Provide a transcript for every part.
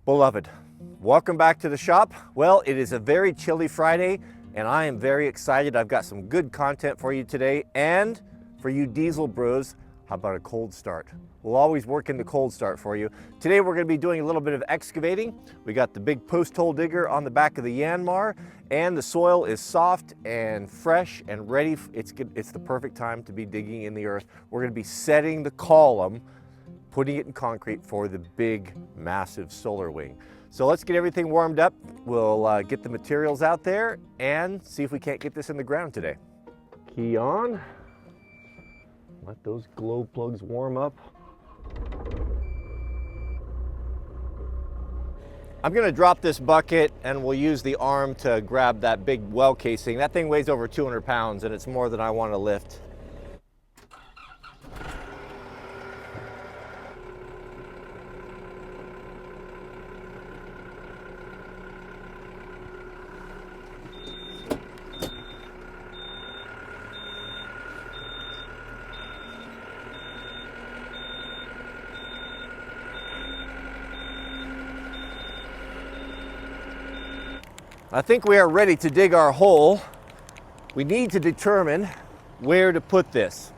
Beloved, welcome back to the shop. Well, it is a very chilly Friday and I am very excited. I've got some good content for you today, and for you diesel bros, how about a cold start? We'll always work in the cold start for you. Today we're going to be doing a little bit of excavating. We got the big post hole digger on the back of the Yanmar, and the soil is soft and fresh and ready. It's the perfect time to be digging in the earth. We're going to be setting the column, putting it in concrete for the big, massive solar wing. So let's get everything warmed up. We'll get the materials out there and see if we can't get this in the ground today. Key on. Let those glow plugs warm up. I'm gonna drop this bucket and we'll use the arm to grab that big well casing. That thing weighs over 200 pounds and it's more than I want to lift. I think we are ready to dig our hole. We need to determine where to put this.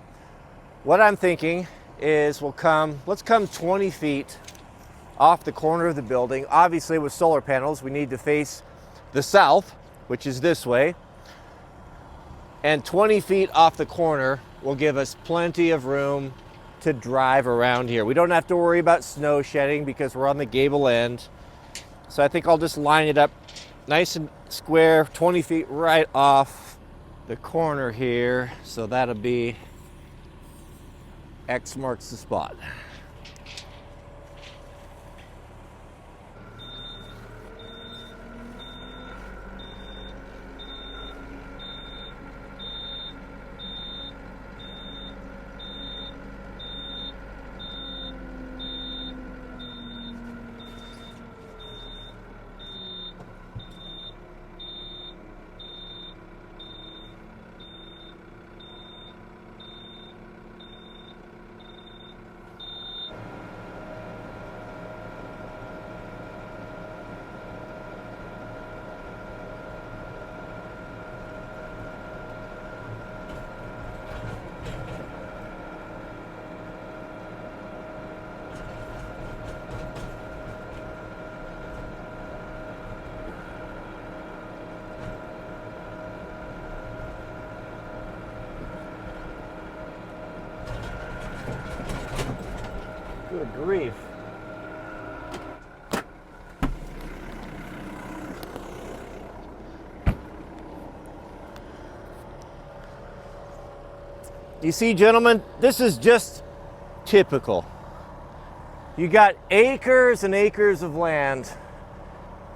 What I'm thinking is let's come 20 feet off the corner of the building. Obviously with solar panels, we need to face the south, which is this way. And 20 feet off the corner will give us plenty of room to drive around here. We don't have to worry about snow shedding because we're on the gable end. So I think I'll just line it up nice and square, 20 feet right off the corner here. So that'll be X marks the spot. Good grief. You see, gentlemen, this is just typical. You got acres and acres of land,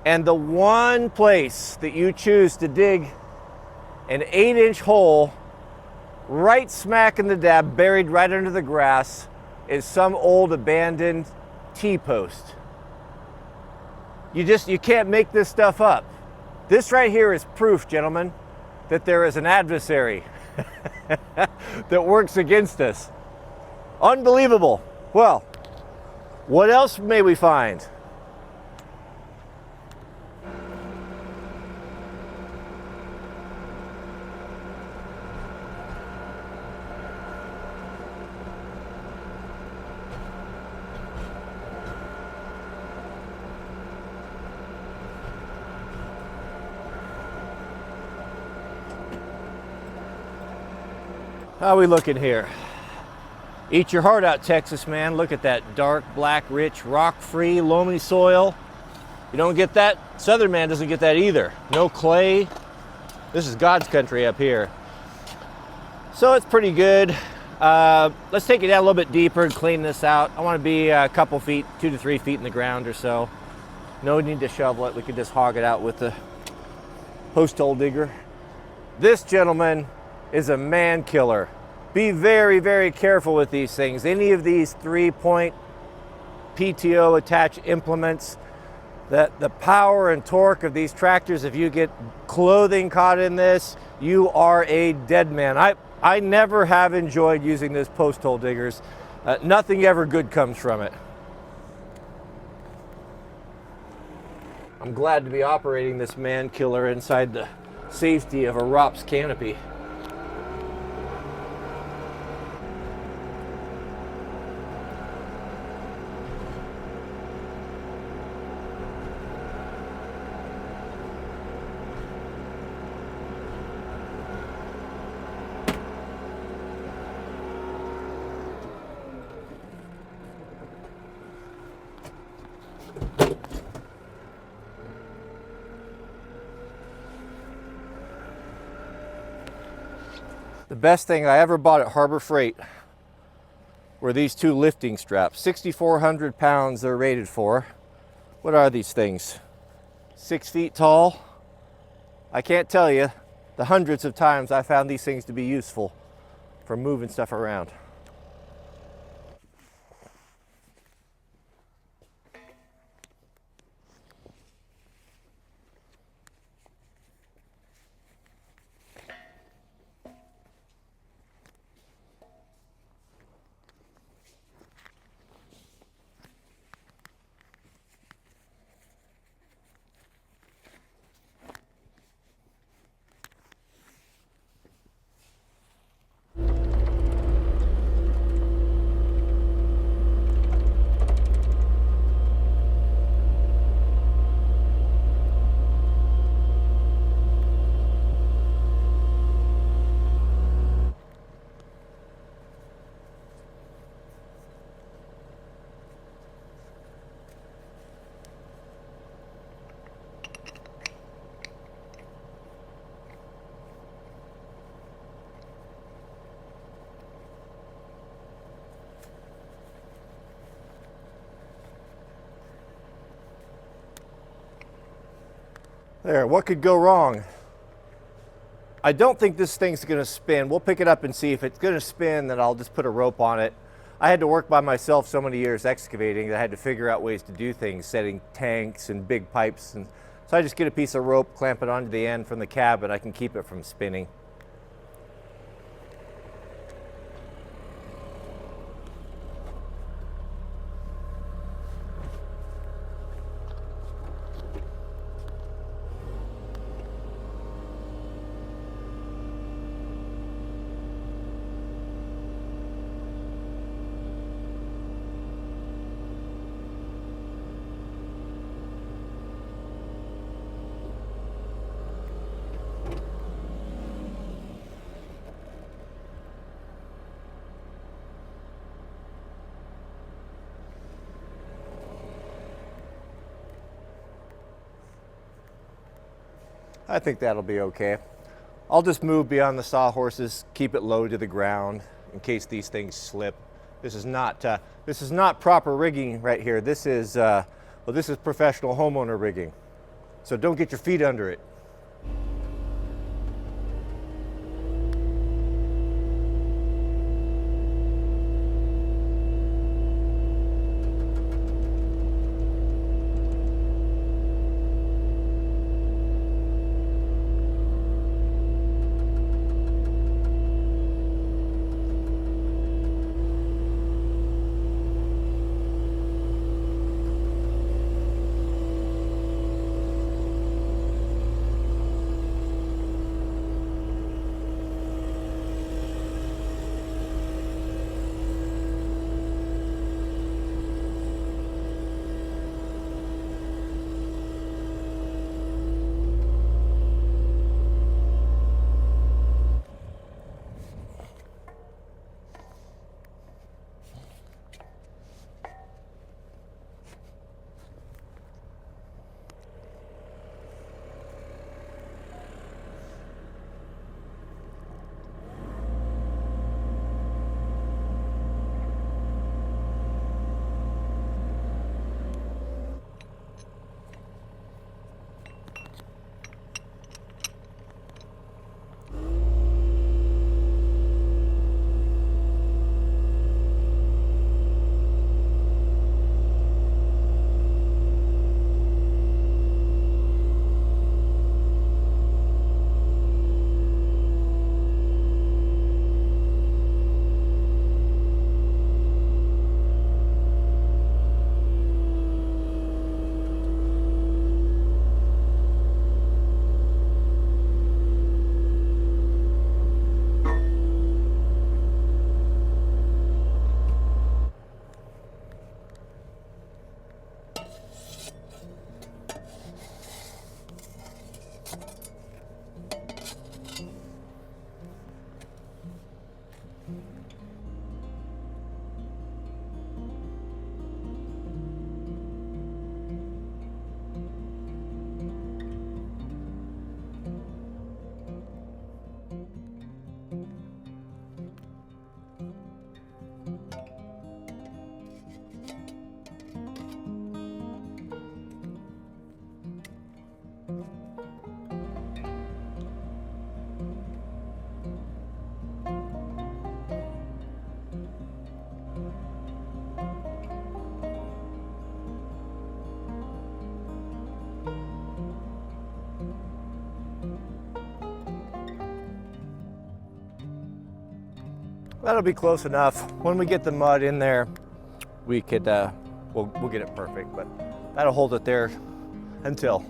and the one place that you choose to dig an 8-inch hole right smack in the dab, buried right under the grass, is some old abandoned T-post. You can't make this stuff up. This right here is proof, gentlemen, that there is an adversary that works against us. Unbelievable. Well, what else may we find? How are we looking here? Eat your heart out, Texas, man. Look at that dark, black, rich, rock-free, loamy soil. You don't get that. Southern man doesn't get that either. No clay. This is God's country up here. So it's pretty good. Let's take it down a little bit deeper and clean this out. I want to be a couple feet, 2 to 3 feet in the ground or so. No need to shovel it. We can just hog it out with the post hole digger. This, gentleman, is a man killer. Be very, very careful with these things. Any of these 3-point PTO attached implements, that the power and torque of these tractors, if you get clothing caught in this, you are a dead man. I never have enjoyed using this post hole diggers. Nothing ever good comes from it. I'm glad to be operating this man killer inside the safety of a ROPS canopy. The best thing I ever bought at Harbor Freight were these two lifting straps. 6,400 pounds they're rated for. What are these things? 6 feet tall. I can't tell you the hundreds of times I found these things to be useful for moving stuff around. There, what could go wrong? I don't think this thing's gonna spin. We'll pick it up and see. If it's gonna spin, then I'll just put a rope on it. I had to work by myself so many years excavating that I had to figure out ways to do things, setting tanks and big pipes. And so I just get a piece of rope, clamp it onto the end from the cab, and I can keep it from spinning. I think that'll be okay. I'll just move beyond the sawhorses, keep it low to the ground in case these things slip. This is not proper rigging right here. This is professional homeowner rigging. So don't get your feet under it. That'll be close enough. When we get the mud in there, we could, we'll get it perfect, but that'll hold it there until.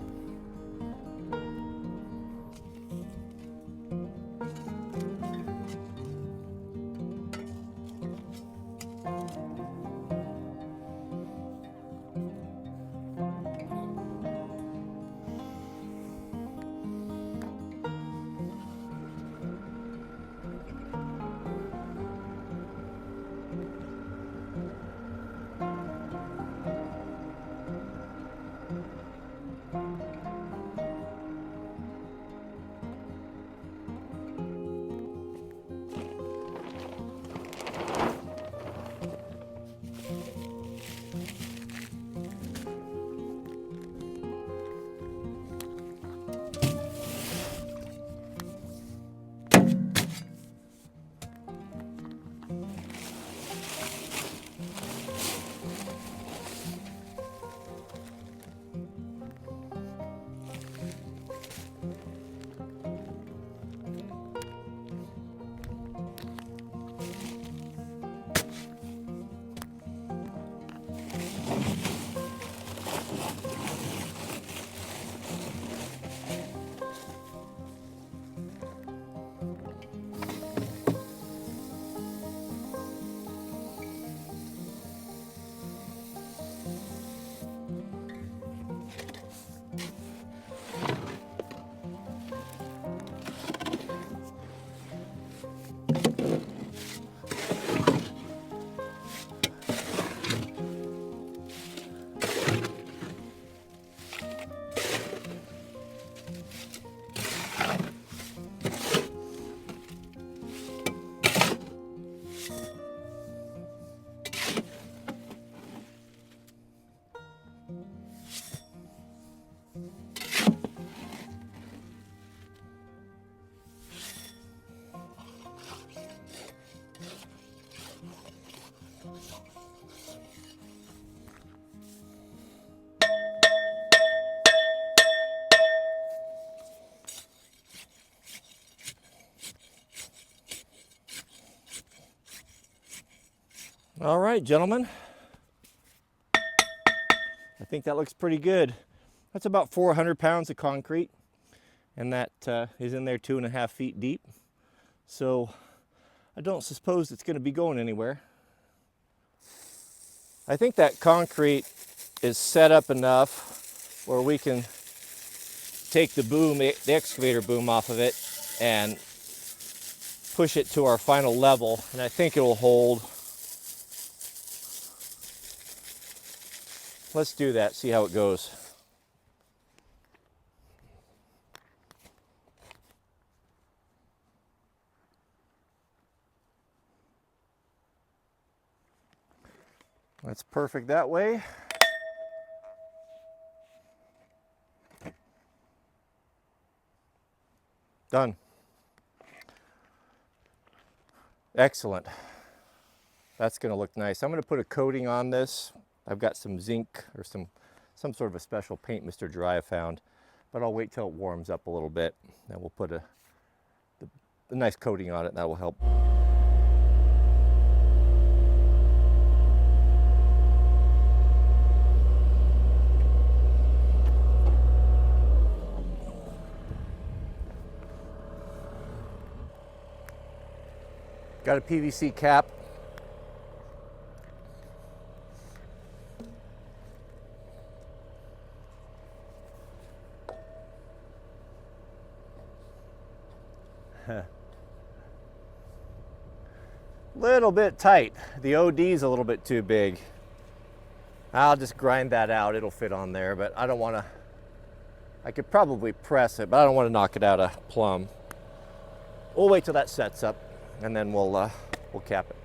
All right, gentlemen. I think that looks pretty good. That's about 400 pounds of concrete, and that is in there 2.5 feet deep. So I don't suppose it's going to be going anywhere. I think that concrete is set up enough where we can take the boom, the excavator boom off of it, and push it to our final level, and I think it will hold. Let's do that, see how it goes. That's perfect that way. Done. Excellent. That's going to look nice. I'm going to put a coating on this. I've got some zinc or some sort of a special paint Mr. Dry found, but I'll wait till it warms up a little bit. Then we'll put a nice coating on it, and that will help. Got a PVC cap. Little bit tight. The OD's a little bit too big. I'll just grind that out. It'll fit on there, but I don't want to. I could probably press it, but I don't want to knock it out of plumb. We'll wait till that sets up, and then we'll cap it.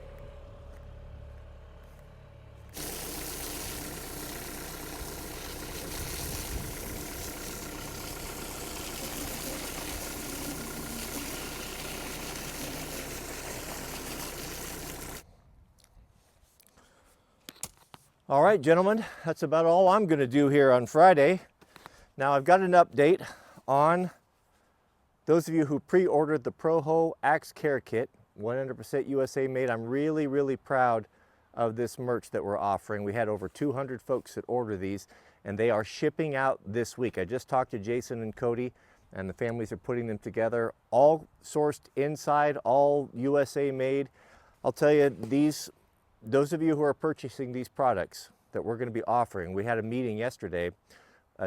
All right, gentlemen, that's about all I'm going to do here on Friday. Now I've got an update on those of you who pre-ordered the ProHo Axe Care Kit. 100% USA made. I'm really, really proud of this merch that we're offering. We had over 200 folks that order these, and they are shipping out this week. I just talked to Jason and Cody, and the families are putting them together, all sourced inside, all USA made. I'll tell you, those of you who are purchasing these products that we're going to be offering, we had a meeting yesterday,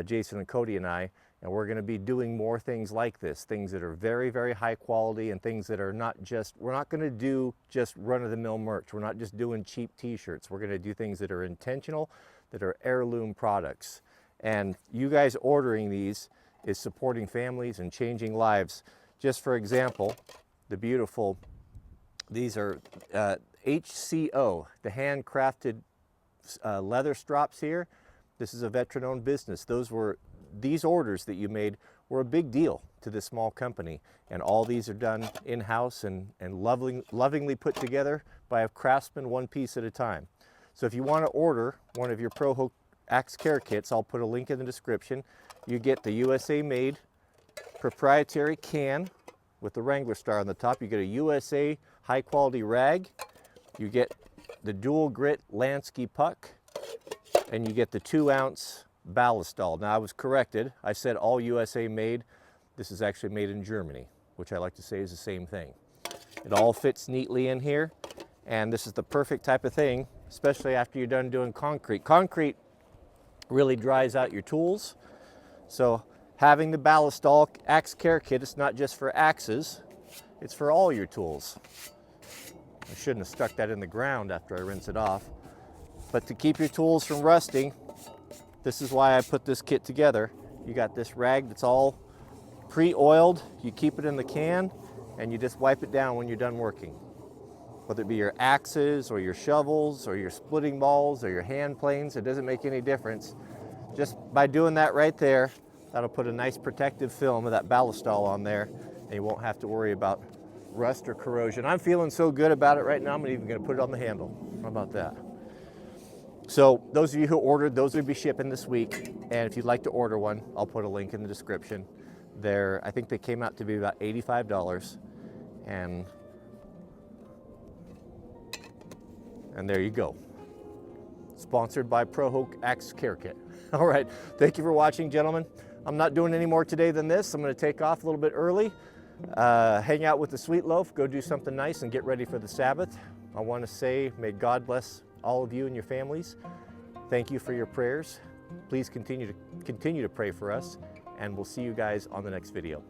Jason and Cody and I, and we're going to be doing more things like this, things that are very, very high quality, and things that are not just, we're not going to do just run-of-the-mill merch. We're not just doing cheap t-shirts. We're going to do things that are intentional, that are heirloom products. And you guys ordering these is supporting families and changing lives. Just for example, these are HCO, the handcrafted leather straps here. This is a veteran-owned business. These orders that you made were a big deal to this small company, and all these are done in-house and lovingly put together by a craftsman, one piece at a time. So if you want to order one of your Pro Hook axe care kits, I'll put a link in the description. You get the USA made proprietary can with the Wranglerstar on the top. You get a USA high quality rag. You get the dual grit Lansky puck, and you get the 2-ounce ballistol. Now I was corrected. I said all USA made. This is actually made in Germany, which I like to say is the same thing. It all fits neatly in here, and this is the perfect type of thing, especially after you're done doing concrete. Concrete really dries out your tools. So having the ballistol axe care kit, it's not just for axes, it's for all your tools. I shouldn't have stuck that in the ground after I rinse it off. But to keep your tools from rusting, this is why I put this kit together. You got this rag that's all pre-oiled. You keep it in the can and you just wipe it down when you're done working. Whether it be your axes or your shovels or your splitting balls or your hand planes, it doesn't make any difference. Just by doing that right there, that'll put a nice protective film of that ballistol on there, and you won't have to worry about rust or corrosion. I'm feeling so good about it right now, I'm even gonna put it on the handle. How about that? So those of you who ordered, those will be shipping this week. And if you'd like to order one, I'll put a link in the description. I think they came out to be about $85. And there you go. Sponsored by Pro Hook Axe Care Kit. All right, thank you for watching, gentlemen. I'm not doing any more today than this. I'm gonna take off a little bit early, hang out with the Sweet Loaf, go do something nice and get ready for the Sabbath. I wanna say, may God bless all of you and your families. Thank you for your prayers. Please continue to pray for us, and we'll see you guys on the next video.